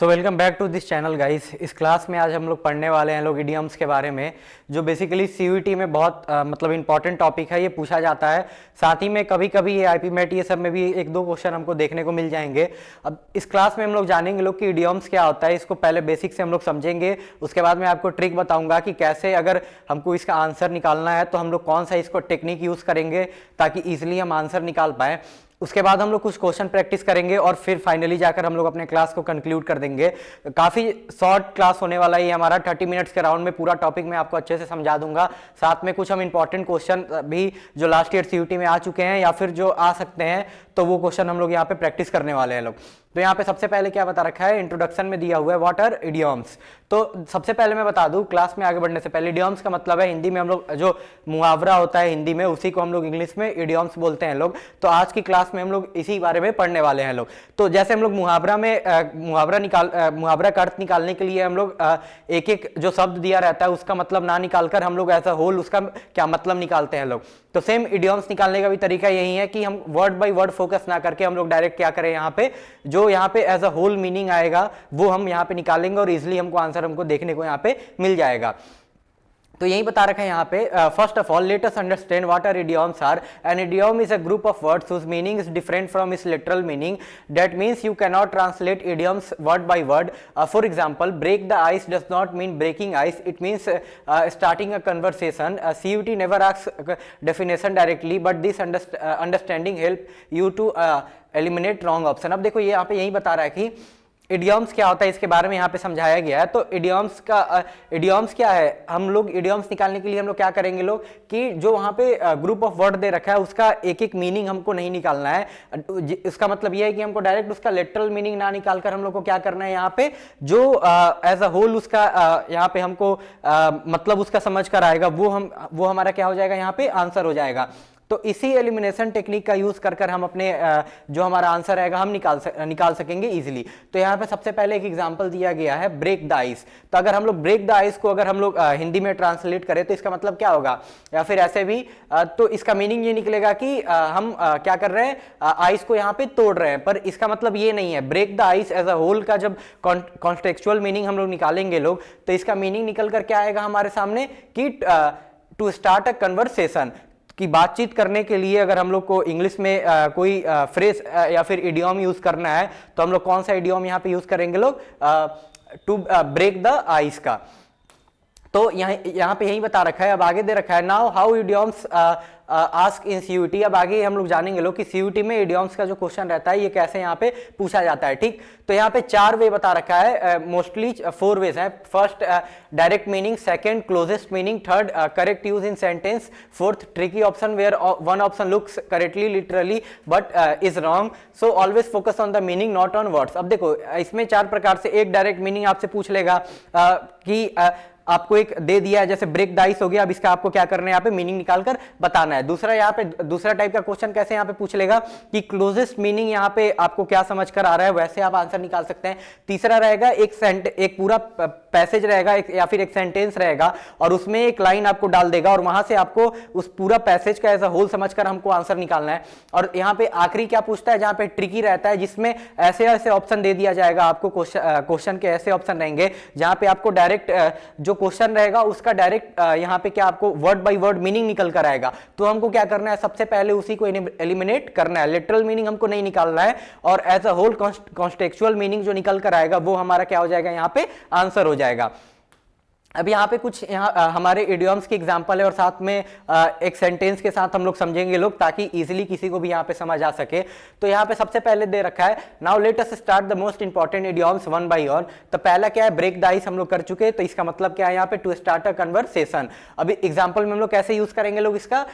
So welcome back to this channel guys. इस class में आज हम लोग पढ़ने वाले हैं लोग इडियम्स के बारे में, जो बेसिकली सीयूईटी में बहुत मतलब इंपॉर्टेंट टॉपिक है। ये पूछा जाता है, साथ ही में कभी कभी ये आईपीमेट ये सब में भी एक दो क्वेश्चन हमको देखने को मिल जाएंगे। अब इस क्लास में हम लोग जानेंगे लोग कि इडियम्स क्या होता है। इसको पहले बेसिक से हम लोग समझेंगे, उसके बाद मैं आपको ट्रिक बताऊंगा कि कैसे अगर हमको इसका आंसर निकालना है तो हम लोग कौन सा इसको टेक्निक यूज करेंगे ताकि ईजिली हम आंसर निकाल पाए। उसके बाद हम लोग कुछ क्वेश्चन प्रैक्टिस करेंगे और फिर फाइनली जाकर हम लोग अपने क्लास को कंक्लूड कर देंगे। काफी शॉर्ट क्लास होने वाला है ये हमारा, 30 मिनट्स के राउंड में पूरा टॉपिक मैं आपको अच्छे से समझा दूंगा। साथ में कुछ हम इंपॉर्टेंट क्वेश्चन भी जो लास्ट ईयर सीयूटी में आ चुके हैं या फिर जो आ सकते हैं तो वो क्वेश्चन हम लोग यहाँ पे प्रैक्टिस करने वाले हैं लोग। तो यहाँ पे सबसे पहले क्या बता रखा है, इंट्रोडक्शन में दिया हुआ है व्हाट आर इडियम्स। तो सबसे पहले मैं बता दूं, क्लास में आगे बढ़ने से पहले, इडियम्स का मतलब है हिंदी में हम लोग जो मुहावरा होता है हिंदी में, उसी को हम लोग इंग्लिश में इडियम्स बोलते हैं लोग। तो आज की क्लास में हम लोग इसी बारे में पढ़ने वाले हैं लोग। तो जैसे हम लोग मुहावरा में मुहावरा का अर्थ निकालने के लिए हम लोग एक एक जो शब्द दिया रहता है उसका मतलब ना निकालकर हम लोग एज अ होल उसका क्या मतलब निकालते हैं लोग। तो सेम इडियम्स निकालने का भी तरीका यही है कि हम वर्ड बाय वर्ड फोकस ना करके हम लोग डायरेक्ट क्या करें, यहाँ पे जो यहाँ पे एज अ होल मीनिंग आएगा वो हम यहाँ पे निकालेंगे और इजिली हमको आंसर हमको देखने को यहाँ पे मिल जाएगा। तो यही बता रखा है यहाँ पे, first of all let us understand what are idioms are. An idiom is a group of words whose meaning is different from its literal meaning. That means you cannot translate idioms word by word. For example, break the ice does not mean breaking ice. It means starting a conversation. CUT never asks definition directly, but this understanding help you to eliminate wrong option. अब देखो ये यहाँ पे यही बता रहा है कि इडियम्स क्या होता है, इसके बारे में यहाँ पे समझाया गया है। तो इडियम्स क्या है, हम लोग इडियम्स निकालने के लिए हम लोग क्या करेंगे लोग कि जो वहाँ पे ग्रुप ऑफ वर्ड दे रखा है उसका एक एक मीनिंग हमको नहीं निकालना है। इसका मतलब यह है कि हमको डायरेक्ट उसका लिटरल मीनिंग ना निकालकर हम लोग को क्या करना है, यहाँ पे जो एज अ होल उसका यहाँ पे हमको मतलब उसका समझ कर आएगा वो हमारा क्या हो जाएगा, यहाँ पे आंसर हो जाएगा। तो इसी एलिमिनेशन टेक्निक का यूज कर हम अपने जो हमारा आंसर आएगा हम निकाल सकेंगे इजीली। तो यहाँ पे सबसे पहले एक एग्जांपल दिया गया है, ब्रेक द आइस। तो अगर हम लोग ब्रेक द आइस को अगर हम लोग हिंदी में ट्रांसलेट करें तो इसका मतलब क्या होगा, या फिर ऐसे भी तो इसका मीनिंग ये निकलेगा कि हम क्या कर रहे हैं, आइस को यहाँ पे तोड़ रहे हैं। पर इसका मतलब ये नहीं है। Break the ice as a whole का जब कॉन्टेक्चुअल मीनिंग हम लोग निकालेंगे लोग तो इसका मीनिंग निकल कर क्या आएगा हमारे सामने कि टू स्टार्ट अ कन्वर्सेशन, की बातचीत करने के लिए अगर हम लोग को इंग्लिश में कोई फ्रेज या फिर इडियम यूज करना है तो हम लोग कौन सा इडियम यहाँ पे यूज करेंगे लोग, टू ब्रेक द आइस का। तो यहाँ पे यही बता रखा है। अब आगे दे रखा है, now how idioms ask in CUT. अब आगे हम लोग जानेंगे लोग कि सीयूटी में इडियम्स का जो क्वेश्चन रहता है ये कैसे यहाँ पे पूछा जाता है। ठीक, तो यहाँ पे 4 वे बता रखा है, मोस्टली 4 वेज है। First direct meaning, second closest meaning, third correct use in sentence, fourth tricky option where one option looks correctly literally but is wrong, so always focus on the meaning not on words. अब देखो इसमें 4 प्रकार से, एक direct meaning आपसे पूछ लेगा कि आपको एक दे दिया है जैसे ब्रेक द आइस हो गया, अब इसका आपको क्या करना है, यहाँ पे मीनिंग निकालकर बताना है। दूसरा यहाँ पे दूसरा टाइप का क्वेश्चन कैसे यहाँ पे पूछ लेगा कि क्लोजेस्ट मीनिंग यहाँ पे आपको क्या समझ कर आ रहा है, वैसे आप आंसर निकाल सकते हैं। तीसरा रहेगा एक पूरा पैसेज रहेगा या फिर एक सेंटेंस रहेगा और उसमें एक लाइन आपको डाल देगा और वहां से आपको उस पूरा पैसेज का एज अ होल समझकर हमको आंसर निकालना है। और यहाँ पे आखिरी क्या पूछता है, जहां पे ट्रिकी रहता है, जिसमें ऐसे ऐसे ऑप्शन दे दिया जाएगा आपको, क्वेश्चन के ऐसे ऑप्शन रहेंगे जहां पे आपको डायरेक्ट जो क्वेश्चन रहेगा उसका डायरेक्ट यहाँ पे क्या आपको वर्ड बाय वर्ड मीनिंग निकल कर आएगा। तो हमको क्या करना है, सबसे पहले उसी को एलिमिनेट करना है, लिटरल मीनिंग हमको नहीं निकालना है और as a whole contextual meaning जो निकल कर आएगा वो हमारा क्या हो जाएगा, यहाँ पे आंसर हो जाएगा। अब यहाँ पे कुछ हमारे इडियम्स की एग्जांपल है और साथ में एक सेंटेंस के साथ हम लोग समझेंगे लोग ताकि इजीली किसी को भी यहाँ पे समझ आ सके। तो यहाँ पे सबसे पहले दे रखा है, now let us start the most important idioms one by one. तो पहला क्या है, ब्रेक द आइस हम लोग कर चुके हैं, तो इसका मतलब क्या है यहाँ पे, टू स्टार्ट अ कन्वर्सेशन। अभी एग्जाम्पल में हम लोग कैसे यूज करेंगे लोग इसका,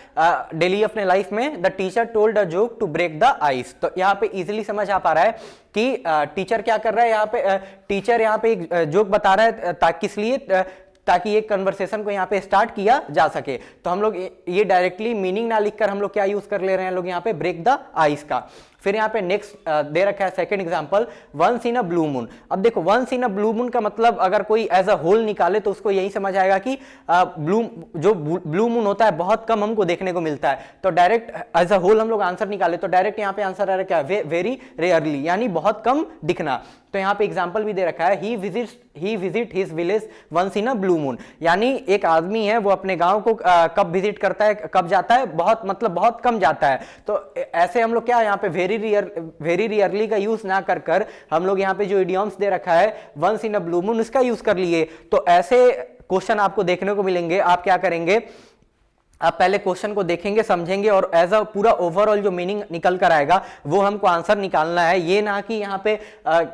डेली अपने लाइफ में, the teacher told a joke to break the ice. तो यहाँ पे इजिली समझ आ पा रहा है कि टीचर क्या कर रहा है, यहाँ पे टीचर यहाँ पे एक जोक बता रहा है ताकि किस लिए, ताकि एक कन्वर्सेशन को यहाँ पे स्टार्ट किया जा सके। तो हम लोग ये डायरेक्टली मीनिंग ना लिखकर हम लोग क्या यूज कर ले रहे हैं लोग यहाँ पे, ब्रेक द आइस का। फिर यहाँ पे नेक्स्ट दे रखा है second example, once in a blue moon. अब देखो once in a blue moon का मतलब अगर कोई एज अ होल निकाले तो उसको यही समझ आएगा कि ब्लू मून होता है बहुत कम हमको देखने को मिलता है, तो डायरेक्ट एज अ होल हम लोग आंसर निकाले तो डायरेक्ट यहाँ पे आंसर आ रहा है क्या, वेरी रेयरली, यानी बहुत कम दिखना। तो यहाँ पे एग्जांपल भी दे रखा है, he visit his village once in a blue moon, यानी एक आदमी है वो अपने गांव को कब विजिट करता है, कब जाता है, बहुत मतलब बहुत कम जाता है। तो ऐसे हम लोग क्या यहाँ पे वेरी रियरली का यूज ना कर कर हम लोग यहाँ पे जो इडियम्स दे रखा है once in a blue moon इसका यूज कर लिए। तो ऐसे क्वेश्चन आपको देखने को मिलेंगे। आप क्या करेंगे, आप पहले क्वेश्चन को देखेंगे, समझेंगे और एज अ पूरा ओवरऑल जो मीनिंग निकल कर आएगा वो हमको आंसर निकालना है। ये ना कि यहाँ पे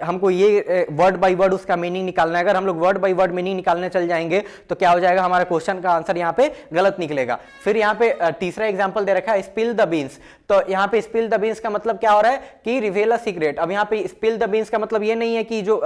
हमको ये वर्ड बाय वर्ड उसका मीनिंग निकालना है। अगर हम लोग वर्ड बाय वर्ड मीनिंग निकालने चल जाएंगे तो क्या हो जाएगा, हमारा क्वेश्चन का आंसर यहाँ पे गलत निकलेगा। फिर यहाँ पे तीसरा एग्जाम्पल दे रखा है स्पिल द बीन्स। तो यहाँ पे स्पिल द बीन्स का मतलब क्या हो रहा है कि रिवेल अ सीक्रेट। अब यहाँ पे स्पिल द बीन्स का मतलब ये नहीं है कि जो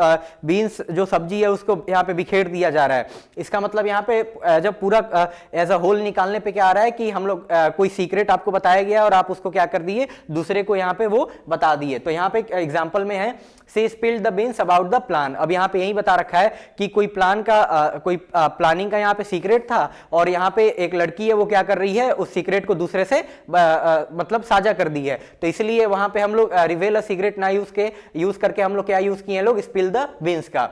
बीन्स जो सब्जी है उसको यहाँ पे बिखेर दिया जा रहा है। इसका मतलब यहाँ पे जब पूरा एज अ होल निकालने पे क्या आ रहा है कि हम लोग कोई सीक्रेट आपको बताया गया और आप उसको क्या कर दिए, दूसरे को यहाँ पे वो बता दिए। तो यहाँ पे एग्जाम्पल में है से spilled the beans about the plan. अब यहाँ पे यही बता रखा है कि कोई प्लान का कोई प्लानिंग का यहाँ पे सीक्रेट था और यहाँ पे एक लड़की है वो क्या कर रही है, उस सीक्रेट को दूसरे से मतलब साझा कर दी है। तो इसलिए वहां पे हम लोग रिवेल अ सीक्रेट ना यूज करके हम लोग क्या यूज किए लोग, स्पिल द बीन्स का।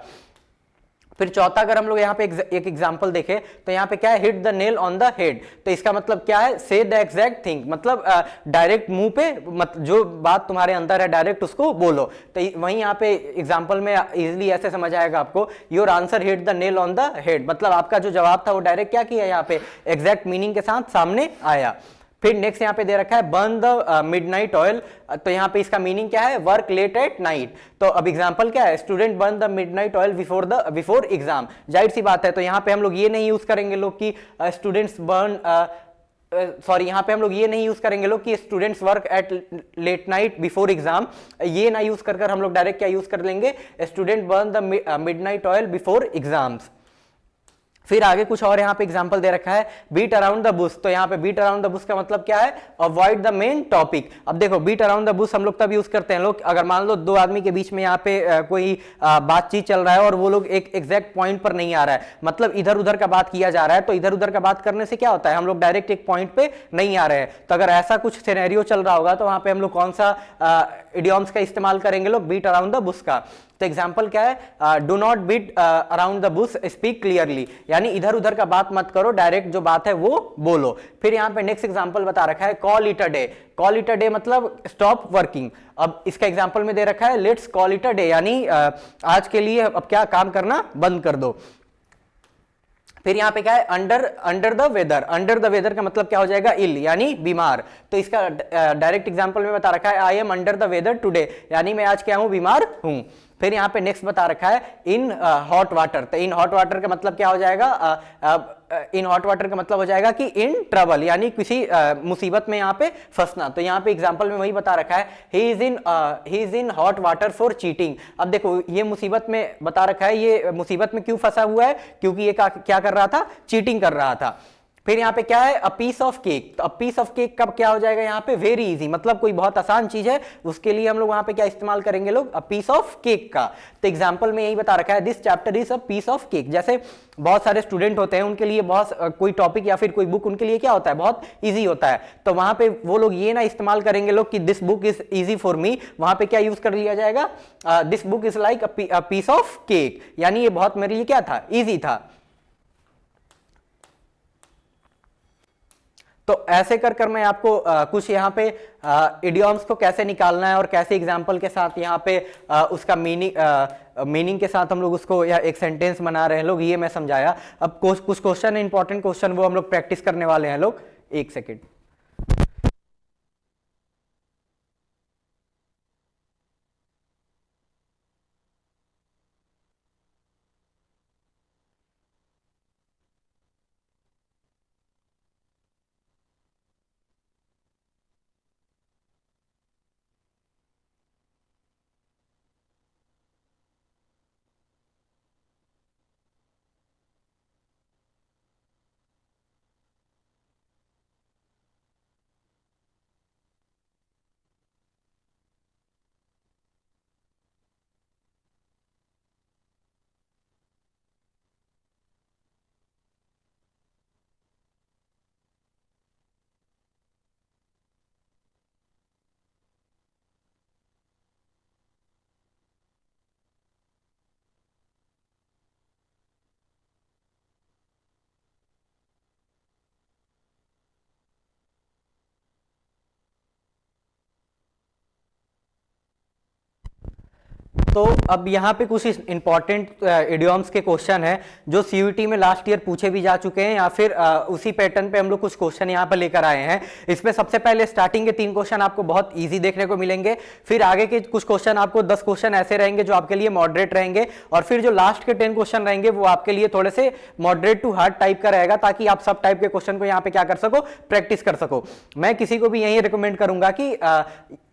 फिर चौथा अगर हम लोग यहाँ पे एक एग्जांपल देखें तो यहाँ पे क्या है, hit the nail on the head. तो इसका मतलब क्या है, से द एग्जैक्ट थिंग, मतलब डायरेक्ट मुंह पे जो बात तुम्हारे अंदर है डायरेक्ट उसको बोलो। तो वहीं यहाँ पे एग्जांपल में इजीली ऐसे समझ आएगा आपको, your answer hit the nail on the head, मतलब आपका जो जवाब था वो डायरेक्ट क्या किया, यहाँ पे एग्जैक्ट मीनिंग के साथ सामने आया। फिर नेक्स्ट यहाँ पे दे रखा है बर्न द मिडनाइट ऑयल। तो यहाँ पे इसका मीनिंग क्या है, वर्क लेट एट नाइट। तो अब एग्जांपल क्या है, student burn the midnight oil before exam. जाहिर सी बात है, तो यहाँ पे हम लोग ये नहीं यूज करेंगे लोग कि स्टूडेंट्स बर्न सॉरी यहाँ पे हम लोग ये नहीं यूज करेंगे लोग कि students work at late night before exam. ये ना यूज कर हम लोग डायरेक्ट क्या यूज कर लेंगे, student burn the midnight oil before exams. फिर आगे कुछ और यहाँ पे एग्जांपल दे रखा है, बीट अराउंड द बुश। तो यहाँ पे बीट अराउंड द बुश का मतलब क्या है, अवॉइड द मेन टॉपिक। अब देखो बीट अराउंड द बुश हम लोग तब यूज करते हैं लोग, अगर मान लो दो आदमी के बीच में यहाँ पे कोई बातचीत चल रहा है और वो लोग एक एग्जैक्ट पॉइंट पर नहीं आ रहा है, मतलब इधर उधर का बात किया जा रहा है। तो इधर उधर का बात करने से क्या होता है, हम लोग डायरेक्ट एक पॉइंट पे नहीं आ रहे हैं। तो अगर ऐसा कुछ सिनेरियो चल रहा होगा तो वहां पे हम लोग कौन सा इडियम्स का इस्तेमाल करेंगे लोग, बीट अराउंड द बुश का। तो एग्जाम्पल क्या है, do not beat around the bush, speak clearly, यानी इधर उधर का बात मत करो, डायरेक्ट जो बात है वो बोलो। फिर यहाँ पे नेक्स्ट एग्जाम्पल बता रखा है, call it a day. Call it a day मतलब स्टॉप वर्किंग। अब इसका एग्जाम्पल में दे रखा है, let's call it a day, यानी आज के लिए अब क्या काम करना बंद कर दो। फिर यहाँ पे क्या है, under the weather. Under the weather का मतलब क्या हो जाएगा, इल, यानी बीमार। तो इसका डायरेक्ट एग्जांपल में बता रखा है, I am under the weather today, यानी मैं आज क्या हूं, बीमार हूं। फिर यहाँ पे नेक्स्ट बता रखा है, इन हॉट वाटर। तो इन हॉट वाटर का मतलब क्या हो जाएगा, इन हॉट वाटर का मतलब हो जाएगा कि इन ट्रबल, यानी किसी मुसीबत में यहाँ पे फंसना। तो यहाँ पे एग्जांपल में वही बता रखा है, he is in hot water for cheating. अब देखो ये मुसीबत में बता रखा है, ये मुसीबत में क्यों फंसा हुआ है, क्योंकि ये क्या कर रहा था, चीटिंग कर रहा था। फिर यहाँ पे क्या है, अ पीस ऑफ केक। तो अ पीस ऑफ केक कब क्या हो जाएगा, यहाँ पे वेरी इजी, मतलब कोई बहुत आसान चीज है, उसके लिए हम लोग वहां पे क्या इस्तेमाल करेंगे लोग, अ पीस ऑफ केक का। तो एग्जांपल में यही बता रखा है, this chapter is a piece of cake. जैसे बहुत सारे स्टूडेंट होते हैं, उनके लिए बहुत कोई टॉपिक या फिर कोई बुक उनके लिए क्या होता है, बहुत इजी होता है। तो वहां पे वो लोग ये ना इस्तेमाल करेंगे लोग कि this book is easy for me, वहां पे क्या यूज कर लिया जाएगा, this book is like a piece of cake, यानी ये बहुत मेरे लिए क्या था, इजी था। तो ऐसे कर कर मैं आपको कुछ यहाँ पे इडियम्स को कैसे निकालना है और कैसे एग्जाम्पल के साथ यहाँ पे उसका मीनिंग के साथ हम लोग उसको या एक सेंटेंस बना रहे हैं लोग, ये मैं समझाया। अब कुछ क्वेश्चन, इंपॉर्टेंट क्वेश्चन, वो हम लोग प्रैक्टिस करने वाले हैं लोग। एक सेकेंड। तो अब यहाँ पे कुछ इंपॉर्टेंट इडियम्स के क्वेश्चन है जो सीयूईटी में लास्ट ईयर पूछे भी जा चुके हैं, या फिर उसी पैटर्न पे हम लोग कुछ क्वेश्चन यहाँ पर लेकर आए हैं। इसमें सबसे पहले स्टार्टिंग के 3 क्वेश्चन आपको बहुत इजी देखने को मिलेंगे, फिर आगे के कुछ क्वेश्चन आपको 10 क्वेश्चन ऐसे रहेंगे जो आपके लिए मॉडरेट रहेंगे, और फिर जो लास्ट के 10 क्वेश्चन रहेंगे वो आपके लिए थोड़े से मॉडरेट टू हार्ड टाइप का रहेगा, ताकि आप सब टाइप के क्वेश्चन को यहाँ पे क्या कर सको, प्रैक्टिस कर सको। मैं किसी को भी यही रिकमेंड करूंगा कि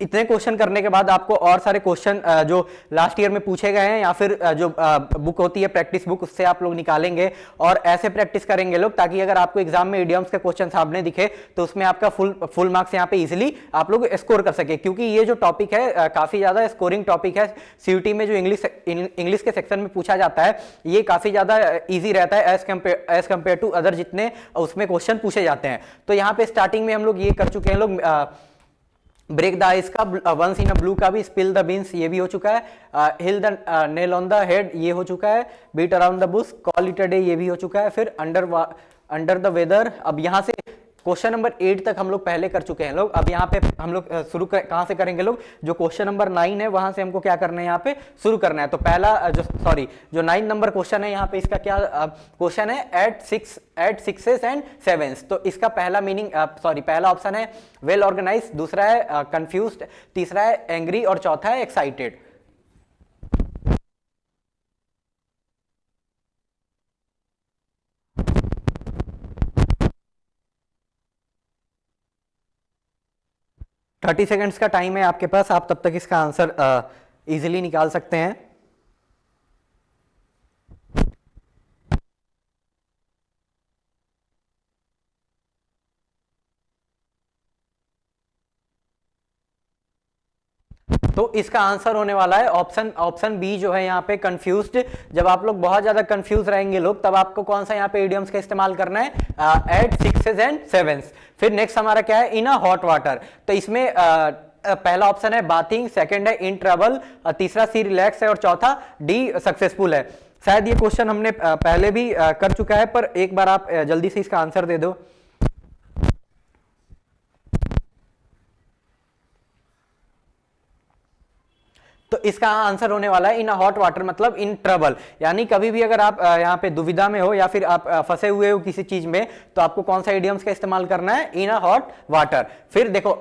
इतने क्वेश्चन करने के बाद आपको और सारे क्वेश्चन जो लास्ट ईयर में पूछे गए हैं या फिर जो बुक होती है प्रैक्टिस बुक, उससे आप लोग निकालेंगे और ऐसे प्रैक्टिस करेंगे लोग, ताकि अगर आपको एग्जाम में इडियम्स के क्वेश्चन सामने दिखे तो उसमें आपका फुल मार्क्स यहाँ पे इजीली आप लोग स्कोर कर सके। क्योंकि ये जो टॉपिक है काफी ज्यादा स्कोरिंग टॉपिक है, सीयूटी में जो इंग्लिश के सेक्शन में पूछा जाता है ये काफी ज्यादा इजी रहता है एज कंपेयर टू अदर जितने उसमें क्वेश्चन पूछे जाते हैं। तो यहाँ पे स्टार्टिंग में हम लोग ये कर चुके हैं लोग, ब्रेक द आइस का, वंस इन अ ब्लू का भी, स्पिल द बीन्स ये भी हो चुका है, hit the nail on the head ये हो चुका है, beat around the bush, call it a day ये भी हो चुका है, फिर अंडर द वेदर। अब यहाँ से क्वेश्चन नंबर 8 तक हम लोग पहले कर चुके हैं लोग। अब यहाँ पे हम लोग शुरू कहाँ से करेंगे लोग, जो क्वेश्चन नंबर 9 है वहां से हमको क्या करना है, यहाँ पे शुरू करना है। तो पहला जो 9 नंबर क्वेश्चन है यहाँ पे, इसका क्या क्वेश्चन है, एट सिक्सेस एंड सेवेंस। तो इसका पहला मीनिंग पहला ऑप्शन है वेल ऑर्गेनाइज, दूसरा है कंफ्यूज्ड, तीसरा है एंग्री और चौथा है एक्साइटेड। थर्टी सेकेंड्स का टाइम है आपके पास, आप तब तक इसका आंसर इजीली निकाल सकते हैं। तो इसका आंसर होने वाला है ऑप्शन बी जो है यहाँ पे कंफ्यूज्ड। जब आप लोग बहुत ज्यादा कंफ्यूज रहेंगे लोग, तब आपको कौन सा यहाँ पे इडियम्स का इस्तेमाल करना है, एट सिक्सेस एंड सेवेंस। फिर नेक्स्ट हमारा क्या है, इन अ हॉट वाटर। तो इसमें पहला ऑप्शन है बाथिंग, सेकंड है इन ट्रबल, तीसरा सी रिलैक्स है और चौथा डी सक्सेसफुल है। शायद ये क्वेश्चन हमने पहले भी कर चुका है, पर एक बार आप जल्दी से इसका आंसर दे दो। तो इसका आंसर होने वाला है इन हॉट वाटर, मतलब इन ट्रबल। यानी कभी भी अगर आप यहाँ पे दुविधा में हो या फिर आप फंसे हुए हो किसी चीज में, तो आपको कौन सा इडियम्स का इस्तेमाल करना है, इन हॉट वाटर। फिर देखो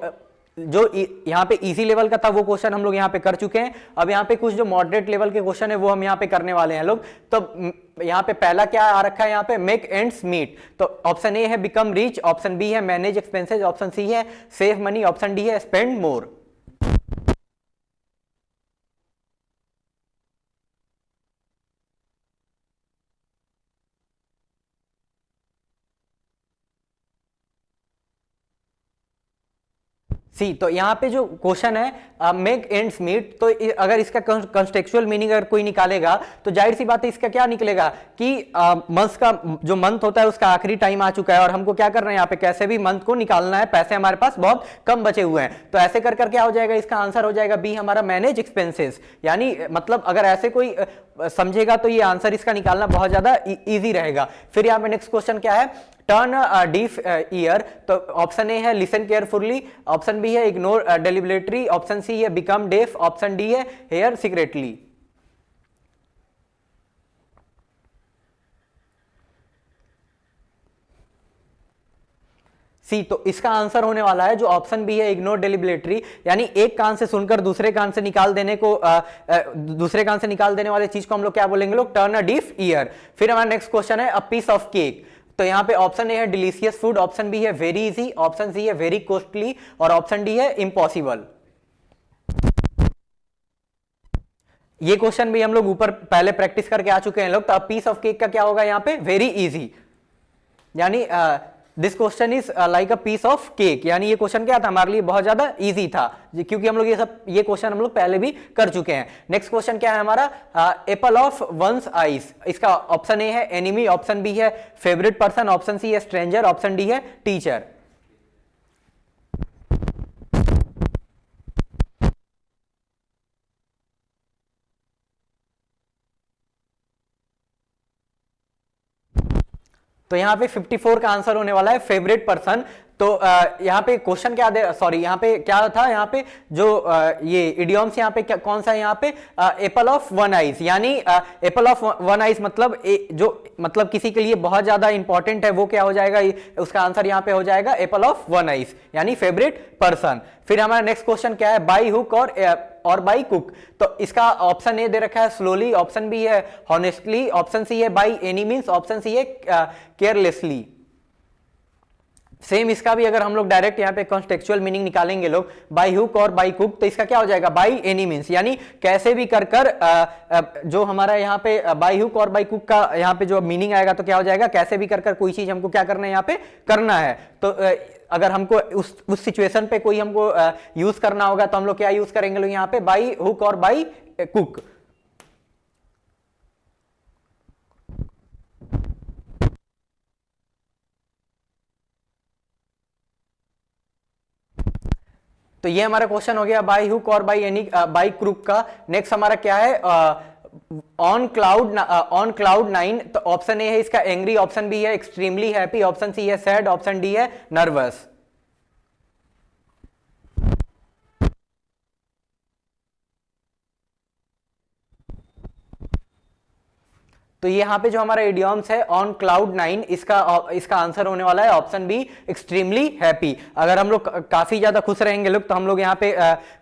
जो यहाँ पे इजी लेवल का था वो क्वेश्चन हम लोग यहाँ पे कर चुके हैं। अब यहाँ पे कुछ जो मॉडरेट लेवल के क्वेश्चन है वो हम यहाँ पे करने वाले हैं लोग। तो यहाँ पे पहला क्या आ रखा है, यहाँ पे मेक एंड्स मीट। तो ऑप्शन ए है बिकम रिच, ऑप्शन बी है मैनेज एक्सपेंसेस, ऑप्शन सी है सेव मनी, ऑप्शन डी है स्पेंड मोर। सी, तो यहाँ पे जो क्वेश्चन है मेक एंड्स मीट, तो अगर इसका कंटेक्चुअल मीनिंग अगर कोई निकालेगा तो जाहिर सी बात है इसका क्या निकलेगा कि मंथ का जो मंथ होता है उसका आखिरी टाइम आ चुका है और हमको क्या करना है, यहाँ पे कैसे भी मंथ को निकालना है, पैसे हमारे पास बहुत कम बचे हुए हैं। तो ऐसे कर क्या हो जाएगा, इसका आंसर हो जाएगा बी हमारा मैनेज एक्सपेंसेस। यानी मतलब अगर ऐसे कोई समझेगा तो ये आंसर इसका निकालना बहुत ज्यादा इजी रहेगा। फिर यहाँ पे नेक्स्ट क्वेश्चन क्या है, टर्न डीफ ईयर। तो ऑप्शन ए है लिसन केयरफुली, ऑप्शन बी है इग्नोर डेलिबरेटली, ऑप्शन सी है बिकम डेफ, ऑप्शन डी है हेयर सीक्रेटली। सी, तो इसका आंसर होने वाला है जो ऑप्शन बी है इग्नोर डेलिबरेटली। यानी एक कान से सुनकर दूसरे कान से निकाल देने को दूसरे कान से निकाल देने वाले चीज को हम लोग क्या बोलेंगे लोग, टर्न अ डीफ ईयर। फिर हमारा नेक्स्ट क्वेश्चन है अ पीस ऑफ केक। तो यहाँ पे ऑप्शन ए है डिलीशियस फूड, ऑप्शन बी है वेरी इजी, ऑप्शन सी है वेरी कॉस्टली और ऑप्शन डी है इम्पॉसिबल। ये क्वेश्चन भी हम लोग ऊपर पहले प्रैक्टिस करके आ चुके हैं लोग। तो अब पीस ऑफ केक का क्या होगा यहाँ पे, वेरी इजी। यानी this question is like a piece of cake. यानी ये क्वेश्चन क्या था, हमारे लिए बहुत ज्यादा इजी था क्योंकि हम लोग ये क्वेश्चन हम लोग पहले भी कर चुके हैं। नेक्स्ट क्वेश्चन क्या है हमारा, एप्पल ऑफ वंस आइज। इसका ऑप्शन ए है एनिमी, ऑप्शन बी है फेवरेट पर्सन, ऑप्शन सी है स्ट्रेंजर, ऑप्शन डी है टीचर। तो यहां पे 54 का आंसर होने वाला है फेवरेट पर्सन। तो यहाँ पे क्वेश्चन क्या दे, सॉरी यहाँ पे क्या था, यहाँ पे जो ये इडियम्स यहाँ पे कौन सा है, यहाँ पे एप्पल ऑफ वन आइज, यानी एप्पल ऑफ वन आइज मतलब जो मतलब किसी के लिए बहुत ज्यादा इंपॉर्टेंट है वो क्या हो जाएगा, उसका आंसर यहाँ पे हो जाएगा एप्पल ऑफ वन आइज यानी फेवरेट पर्सन। फिर हमारा नेक्स्ट क्वेश्चन क्या है, बाई हुक और बाई कुक। तो इसका ऑप्शन ए दे रखा है स्लोली, ऑप्शन बी है हॉनेस्टली, ऑप्शन सी है by any means, option C है केयरलेसली। सेम इसका भी अगर हम लोग डायरेक्ट यहाँ पे कॉन्टेक्चुअल मीनिंग निकालेंगे लोग, बाई हुक और बाई कुक, तो इसका क्या हो जाएगा, बाई एनी मींस, यानी कैसे भी कर जो हमारा यहाँ पे बाई हुक और बाई कुक का यहाँ पे जो मीनिंग आएगा तो क्या हो जाएगा, कैसे भी कर कोई चीज हमको क्या करना है, यहाँ पे करना है। तो अगर हमको उस सिचुएशन पे कोई हमको यूज करना होगा तो हम लोग क्या यूज करेंगे लोग यहाँ पे, बाई हुक और बाई कुक। तो ये हमारा क्वेश्चन हो गया बाई हुक और बाई एनी बाई क्रुक का। नेक्स्ट हमारा क्या है, ऑन क्लाउड नाइन। तो ऑप्शन ए है इसका एंग्री, ऑप्शन बी है एक्सट्रीमली हैप्पी, ऑप्शन सी है सैड, ऑप्शन डी है नर्वस। तो यहाँ पे जो हमारा इडियम्स है ऑन क्लाउड नाइन, इसका आंसर होने वाला है ऑप्शन बी एक्सट्रीमली हैप्पी। अगर हम लोग काफी ज्यादा खुश रहेंगे लोग तो हम लोग यहाँ पे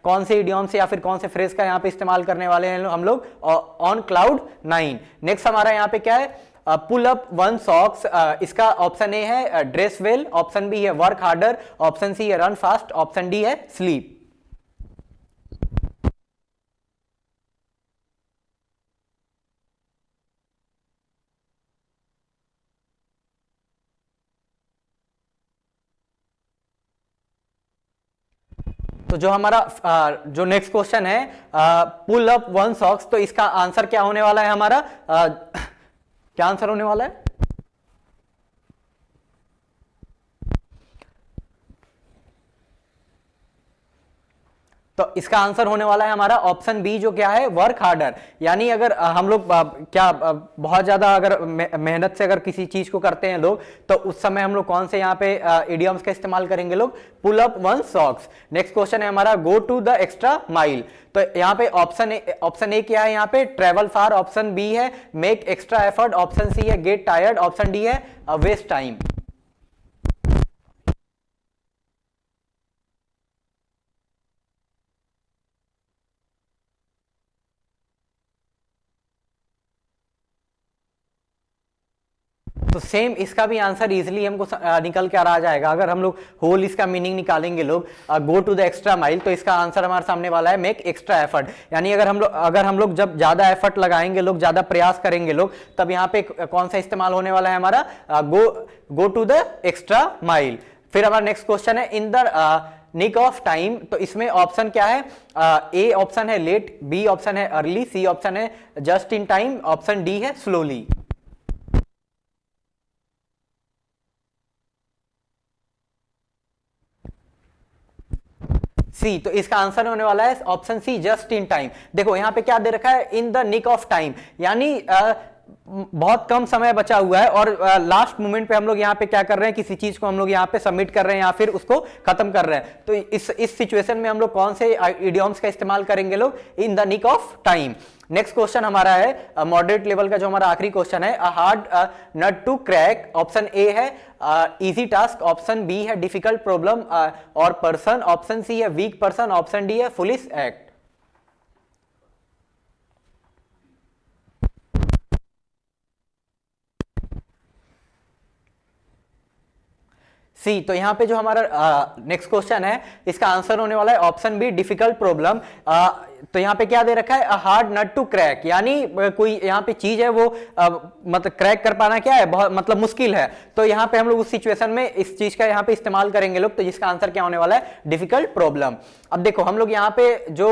कौन से इडियम्स या फिर कौन से फ्रेज का यहाँ पे इस्तेमाल करने वाले हैं हम लोग, ऑन क्लाउड नाइन। नेक्स्ट हमारा यहाँ पे क्या है, पुल अप वन सॉक्स। इसका ऑप्शन ए है ड्रेस वेल, ऑप्शन बी है वर्क हार्डर, ऑप्शन सी है रन फास्ट, ऑप्शन डी है स्लीप। तो जो हमारा जो नेक्स्ट क्वेश्चन है पुल अप वन सॉक्स, तो इसका आंसर क्या होने वाला है हमारा, क्या आंसर होने वाला है, तो इसका आंसर होने वाला है हमारा ऑप्शन बी जो क्या है वर्क हार्डर। यानी अगर हम लोग क्या बहुत ज्यादा अगर मेहनत से अगर किसी चीज को करते हैं लोग तो उस समय हम लोग कौन से यहाँ पे इडियम्स का इस्तेमाल करेंगे लोग, pull up one socks. Next question है हमारा go to the extra mile. तो यहाँ पे ऑप्शन ए क्या है, यहाँ पे ट्रेवल फार, ऑप्शन बी है make extra effort, option C है गेट टायर्ड, ऑप्शन डी है वेस्ट टाइम। तो सेम इसका भी आंसर इजीली हमको निकल कर आ जाएगा। अगर हम लोग होल इसका मीनिंग निकालेंगे लोग, go to the extra mile, तो इसका आंसर हमारे सामने वाला है मेक एक्स्ट्रा एफर्ट। यानी अगर हम लोग जब ज्यादा एफर्ट लगाएंगे लोग, ज्यादा प्रयास करेंगे लोग, तब यहाँ पे कौन सा इस्तेमाल होने वाला है हमारा, go to the extra mile. फिर हमारा नेक्स्ट क्वेश्चन है in the nick of time. तो इसमें ऑप्शन क्या है, ए ऑप्शन है लेट, बी ऑप्शन है अर्ली, सी ऑप्शन है just in time, option D है स्लोली। सी, तो इसका आंसर होने वाला है option C just in time. देखो यहाँ पे क्या दे रखा है, in the nick of time, यानी बहुत कम समय बचा हुआ है और लास्ट मोमेंट पे हम लोग यहाँ पे क्या कर रहे हैं, किसी चीज को हम लोग यहाँ पे सबमिट कर रहे हैं या फिर उसको खत्म कर रहे हैं। तो इस सिचुएशन में हम लोग कौन से इडियम्स का इस्तेमाल करेंगे लोग, in the nick of time. Next question हमारा है मॉडरेट लेवल का जो हमारा आखिरी क्वेश्चन है, a hard nut to crack. Option A है इजी टास्क, ऑप्शन बी है डिफिकल्ट प्रॉब्लम और पर्सन, ऑप्शन सी है वीक पर्सन, ऑप्शन डी है फुलिश एक्ट। सी, तो यहां पे जो हमारा नेक्स्ट क्वेश्चन है इसका आंसर होने वाला है ऑप्शन बी डिफिकल्ट प्रॉब्लम। तो यहाँ पे क्या दे रखा है, हार्ड नट टू क्रैक, यानी कोई यहाँ पे चीज है वो मतलब क्रैक कर पाना क्या है, बहुत मतलब मुश्किल है। तो यहाँ पे हम लोग उस सिचुएशन में इस चीज का यहाँ पे इस्तेमाल करेंगे लोग, तो जिसका आंसर क्या होने वाला है डिफिकल्ट प्रॉब्लम। अब देखो हम लोग यहाँ पे जो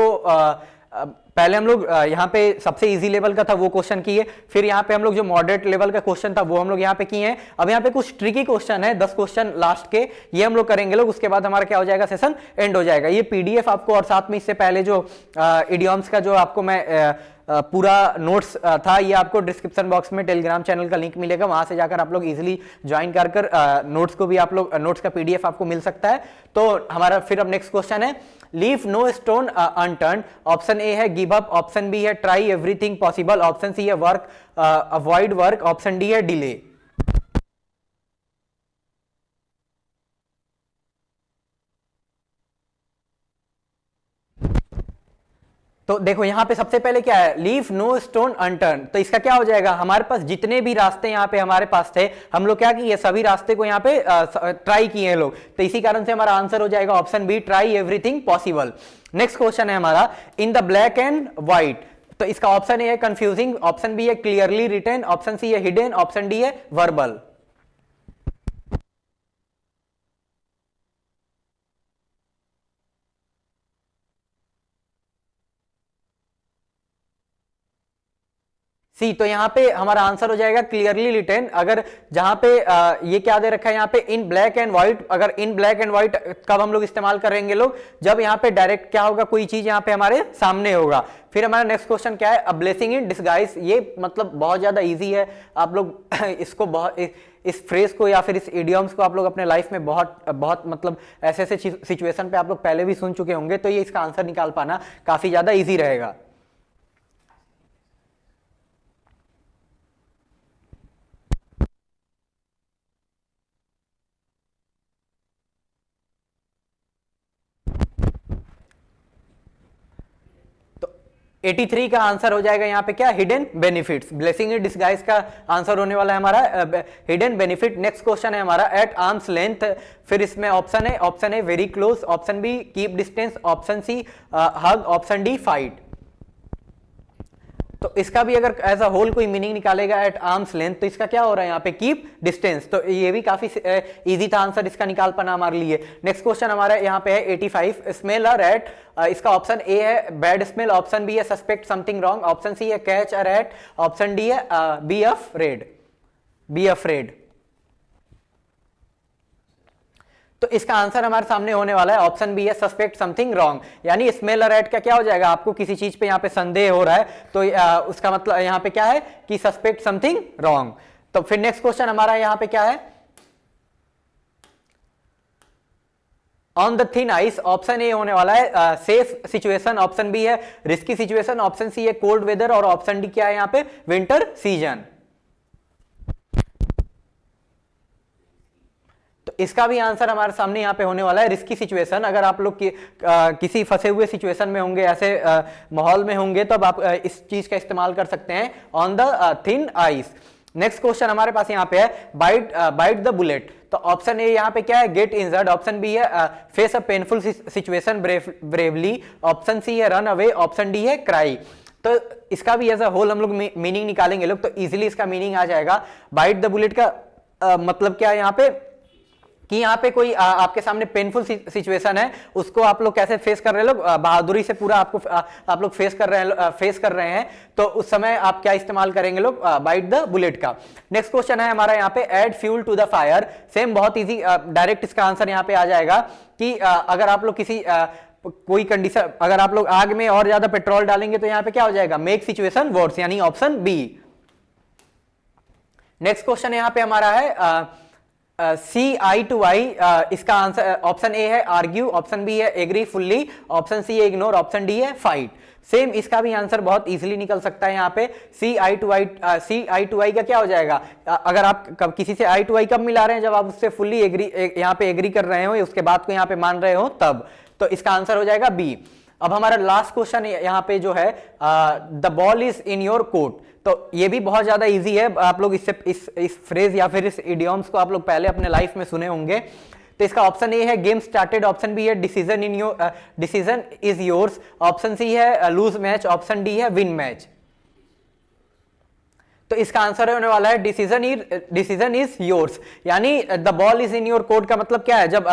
पहले हम लोग यहाँ पे सबसे इजी लेवल का था वो क्वेश्चन किए, फिर यहाँ पे हम लोग जो मॉडरेट लेवल का क्वेश्चन था वो हम लोग यहाँ पे किए हैं। अब यहाँ पे कुछ ट्रिकी क्वेश्चन है, 10 क्वेश्चन लास्ट के, ये हम लोग करेंगे लोग, उसके बाद हमारा क्या हो जाएगा, सेशन एंड हो जाएगा। ये पीडीएफ आपको, और साथ में इससे पहले जो इडियम्स का जो आपको मैं पूरा नोट्स था, ये आपको डिस्क्रिप्शन बॉक्स में टेलीग्राम चैनल का लिंक मिलेगा, वहां से जाकर आप लोग इजीली ज्वाइन कर नोट्स को भी आप लोग, नोट्स का पीडीएफ आपको मिल सकता है। तो हमारा फिर अब नेक्स्ट क्वेश्चन है, leave no stone unturned. Option A है गिव अप, ऑप्शन बी है try everything possible, option C है work avoid work, option D है डिले। तो देखो यहाँ पे सबसे पहले क्या है, लीव नो स्टोन अनटर्न, तो इसका क्या हो जाएगा, हमारे पास जितने भी रास्ते यहाँ पे हमारे पास थे, हम लोग क्या किए, सभी रास्ते को यहाँ पे ट्राई किए हैं लोग, तो इसी कारण से हमारा आंसर हो जाएगा option B, try everything possible. Next question है हमारा, in the black and white, तो इसका ऑप्शन ए है कंफ्यूजिंग, ऑप्शन बी है क्लियरली रिटन, ऑप्शन सी है हिडन, ऑप्शन डी है वर्बल। सी, तो यहाँ पे हमारा आंसर हो जाएगा क्लियरली रिटेन। अगर जहां पे ये क्या दे रखा है यहाँ पे, इन ब्लैक एंड व्हाइट, अगर इन ब्लैक एंड व्हाइट कब हम लोग इस्तेमाल करेंगे लोग, जब यहाँ पे डायरेक्ट क्या होगा, कोई चीज यहाँ पे हमारे सामने होगा। फिर हमारा नेक्स्ट क्वेश्चन क्या है, अ ब्लेसिंग इन डिस्गाइज, ये मतलब बहुत ज्यादा इजी है, आप लोग इसको बहुत, इस फ्रेज को या फिर इस इडियम्स को आप लोग अपने लाइफ में बहुत बहुत मतलब ऐसे ऐसे सिचुएशन पे आप लोग पहले भी सुन चुके होंगे, तो ये इसका आंसर निकाल पाना काफी ज्यादा ईजी रहेगा। तो 83 का आंसर हो जाएगा यहाँ पे क्या, hidden benefits. Blessing in disguise का आंसर होने वाला है हमारा हिडन बेनिफिट। नेक्स्ट क्वेश्चन है हमारा, एट आर्म्स लेंथ, फिर इसमें option A very close, option B keep distance, option C hug, option D fight. तो इसका भी अगर एज अ होल कोई मीनिंग निकालेगा एट आर्म्स लेंथ, तो इसका क्या हो रहा है यहाँ पे, कीप डिस्टेंस। तो ये भी काफी इजी था आंसर इसका निकाल पाना हमारे लिए। नेक्स्ट क्वेश्चन हमारा यहाँ पे है 85, स्मेल अ रैट, इसका ऑप्शन ए है बैड स्मेल, ऑप्शन बी है suspect something wrong, option C है catch a rat, option D है बी अफ्रेड। तो इसका आंसर हमारे सामने होने वाला है ऑप्शन बी है सस्पेक्ट समथिंग रॉन्ग, यानी स्मेल अ रैट का क्या हो जाएगा, आपको किसी चीज पे यहाँ पे संदेह हो रहा है, तो उसका मतलब यहाँ पे क्या है कि सस्पेक्ट समथिंग रॉन्ग। तो फिर नेक्स्ट क्वेश्चन हमारा यहाँ पे क्या है, on the thin ice, option A होने वाला है सेफ सिचुएशन, ऑप्शन बी है रिस्की सिचुएशन, ऑप्शन सी है कोल्ड वेदर, और ऑप्शन डी क्या है यहाँ पे, विंटर सीजन। तो इसका भी आंसर हमारे सामने यहाँ पे होने वाला है रिस्की सिचुएशन। अगर आप लोग किसी फंसे हुए सिचुएशन में होंगे, ऐसे माहौल में होंगे, तो अब आप इस चीज का इस्तेमाल कर सकते हैं, on the thin ice. Next question हमारे पास यहाँ पे है, बाइट द बुलेट, तो ऑप्शन ए यहाँ पे क्या है, गेट इंजर्ड, ऑप्शन बी है face a painful situation bravely, option C है रन अवे, ऑप्शन डी है क्राई। तो इसका भी एज अ होल हम लोग मीनिंग निकालेंगे लोग, तो इजिली इसका मीनिंग आ जाएगा। बाइट द बुलेट का मतलब क्या है यहाँ पे, कि यहाँ पे कोई आपके सामने पेनफुल सिचुएशन है, उसको आप लोग कैसे फेस कर रहे हैं लोग, बहादुरी से पूरा आपको आप लोग फेस कर रहे हैं, तो उस समय आप क्या इस्तेमाल करेंगे लोग, बाइट द बुलेट का। नेक्स्ट क्वेश्चन है हमारा यहाँ पे, add fuel to the fire, same बहुत इजी, डायरेक्ट इसका आंसर यहाँ पे आ जाएगा कि अगर आप लोग किसी कोई कंडीशन, अगर आप लोग आग में और ज्यादा पेट्रोल डालेंगे, तो यहाँ पे क्या हो जाएगा, मेक सिचुएशन वर्स, यानी ऑप्शन बी। नेक्स्ट क्वेश्चन यहाँ पे हमारा है सी आई टू आई, इसका आंसर ऑप्शन ए है आर्ग्यू, ऑप्शन बी है एग्री फुल्ली, ऑप्शन सी है इग्नोर, ऑप्शन डी है फाइट। सेम इसका भी आंसर बहुत इजीली निकल सकता है यहाँ पे, सी आई टू आई का क्या हो जाएगा, अगर आप किसी से आई टू आई कब मिला रहे हैं, जब आप उससे फुल्ली एग्री, यहाँ पे एग्री कर रहे हो, उसके बाद को यहाँ पे मान रहे हो तब, तो इसका आंसर हो जाएगा बी। अब हमारा लास्ट क्वेश्चन यहाँ पे जो है, the ball is in your court, तो ये भी बहुत ज्यादा इजी है, आप लोग इससे इस फ्रेज या फिर इस इडियम्स को आप लोग पहले अपने लाइफ में सुने होंगे। तो इसका ऑप्शन ए है गेम स्टार्टेड, ऑप्शन बी है decision is yours, option C है लूज मैच, ऑप्शन डी है विन मैच। तो इसका आंसर होने वाला है डिसीजन इज योर्स, यानी the ball is in your court का मतलब क्या है, जब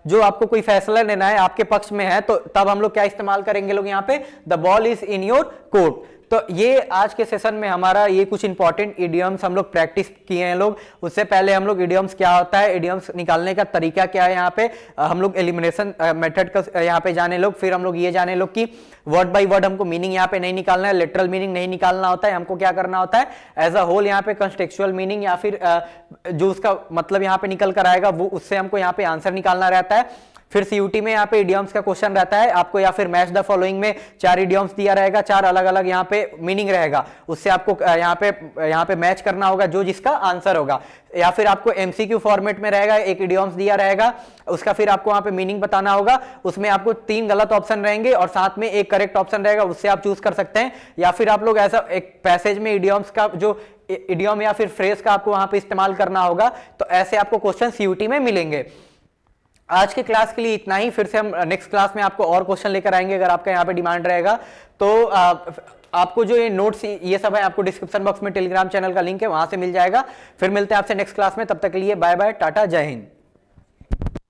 जो आपको कोई फैसला लेना है आपके पक्ष में है तो तब हम लोग क्या इस्तेमाल करेंगे लोग यहाँ पे, the ball is in your court. तो ये आज के सेशन में हमारा ये कुछ इंपॉर्टेंट इडियम्स हम लोग प्रैक्टिस किए हैं लोग। उससे पहले हम लोग इडियम्स क्या होता है, इडियम्स निकालने का तरीका क्या है, यहाँ पे हम लोग एलिमिनेशन मेथड का यहाँ पे जाने लोग। फिर हम लोग ये जाने लोग कि वर्ड बाय वर्ड हमको मीनिंग यहाँ पे नहीं निकालना है, लिटरल मीनिंग नहीं निकालना होता है, हमको क्या करना होता है एज अ होल यहाँ पे कंटेक्चुअल मीनिंग या फिर जो उसका मतलब यहाँ पे निकल कर आएगा वो उससे हमको यहाँ पे आंसर निकालना रहता है। फिर सीयूटी में यहाँ पे इडियम्स का क्वेश्चन रहता है आपको, या फिर मैच द फॉलोइंग में 4 इडियम्स दिया रहेगा, 4 अलग अलग यहाँ पे मीनिंग रहेगा, उससे आपको यहाँ पे मैच करना होगा जो जिसका आंसर होगा। या फिर आपको एमसीक्यू फॉर्मेट में रहेगा, एक इडियम्स दिया रहेगा, उसका फिर आपको वहां पे मीनिंग बताना होगा, उसमें आपको 3 गलत ऑप्शन रहेंगे और साथ में एक करेक्ट ऑप्शन रहेगा, उससे आप चूज कर सकते हैं। या फिर आप लोग ऐसा एक पैसेज में इडियम्स का जो इडियम या फिर फ्रेज का आपको वहां पे इस्तेमाल करना होगा, तो ऐसे आपको क्वेश्चन सीयूटी में मिलेंगे। आज के क्लास के लिए इतना ही, फिर से हम नेक्स्ट क्लास में आपको और क्वेश्चन लेकर आएंगे अगर आपका यहाँ पे डिमांड रहेगा तो। आपको जो ये नोट्स ये सब है आपको डिस्क्रिप्शन बॉक्स में टेलीग्राम चैनल का लिंक है, वहां से मिल जाएगा। फिर मिलते हैं आपसे नेक्स्ट क्लास में, तब तक के लिए बाय बाय, टाटा, जय हिंद।